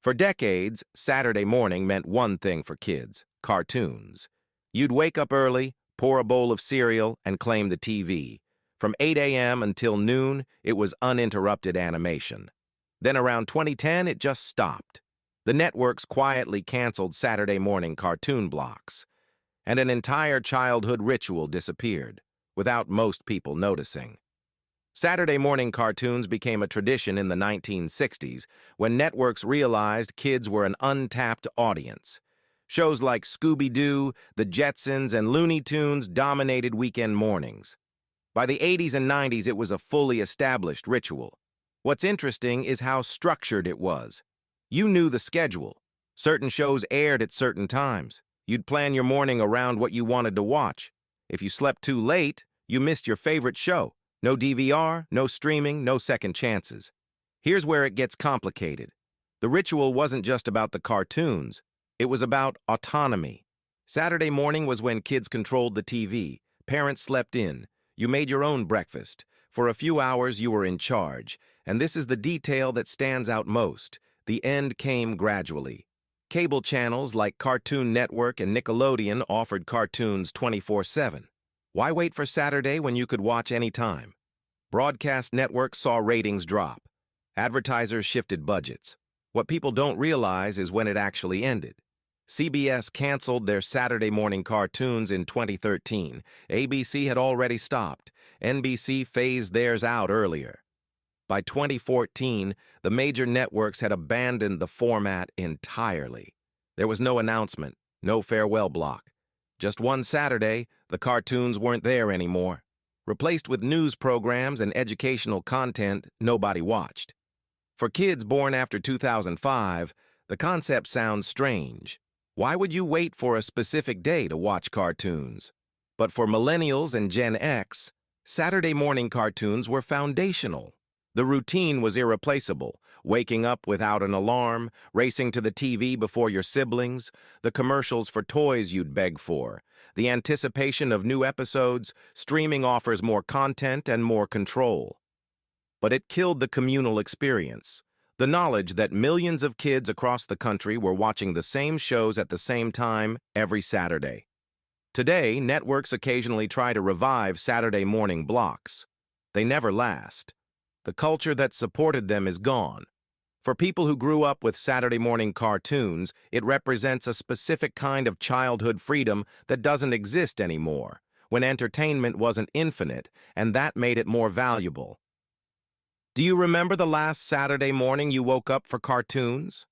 For decades, Saturday morning meant one thing for kids: cartoons. You'd wake up early, pour a bowl of cereal, and claim the TV. From 8 a.m. until noon, it was uninterrupted animation. Then around 2010, it just stopped. The networks quietly canceled Saturday morning cartoon blocks, and an entire childhood ritual disappeared, without most people noticing. Saturday morning cartoons became a tradition in the 1960s when networks realized kids were an untapped audience. Shows like Scooby-Doo, The Jetsons, and Looney Tunes dominated weekend mornings. By the 80s and 90s, it was a fully established ritual. What's interesting is how structured it was. You knew the schedule. Certain shows aired at certain times. You'd plan your morning around what you wanted to watch. If you slept too late, you missed your favorite show. No DVR, no streaming, no second chances. Here's where it gets complicated. The ritual wasn't just about the cartoons. It was about autonomy. Saturday morning was when kids controlled the TV. Parents slept in. You made your own breakfast. For a few hours, you were in charge. And this is the detail that stands out most. The end came gradually. Cable channels like Cartoon Network and Nickelodeon offered cartoons 24/7. Why wait for Saturday when you could watch any time? Broadcast networks saw ratings drop. Advertisers shifted budgets. What people don't realize is when it actually ended. CBS canceled their Saturday morning cartoons in 2013. ABC had already stopped. NBC phased theirs out earlier. By 2014, the major networks had abandoned the format entirely. There was no announcement, no farewell block. Just one Saturday, the cartoons weren't there anymore. Replaced with news programs and educational content nobody watched. For kids born after 2005, the concept sounds strange. Why would you wait for a specific day to watch cartoons? But for millennials and Gen X, Saturday morning cartoons were foundational. The routine was irreplaceable: waking up without an alarm, racing to the TV before your siblings, the commercials for toys you'd beg for, the anticipation of new episodes. Streaming offers more content and more control. But it killed the communal experience, the knowledge that millions of kids across the country were watching the same shows at the same time every Saturday. Today, networks occasionally try to revive Saturday morning blocks. They never last. The culture that supported them is gone. For people who grew up with Saturday morning cartoons, it represents a specific kind of childhood freedom that doesn't exist anymore, when entertainment wasn't infinite, and that made it more valuable. Do you remember the last Saturday morning you woke up for cartoons?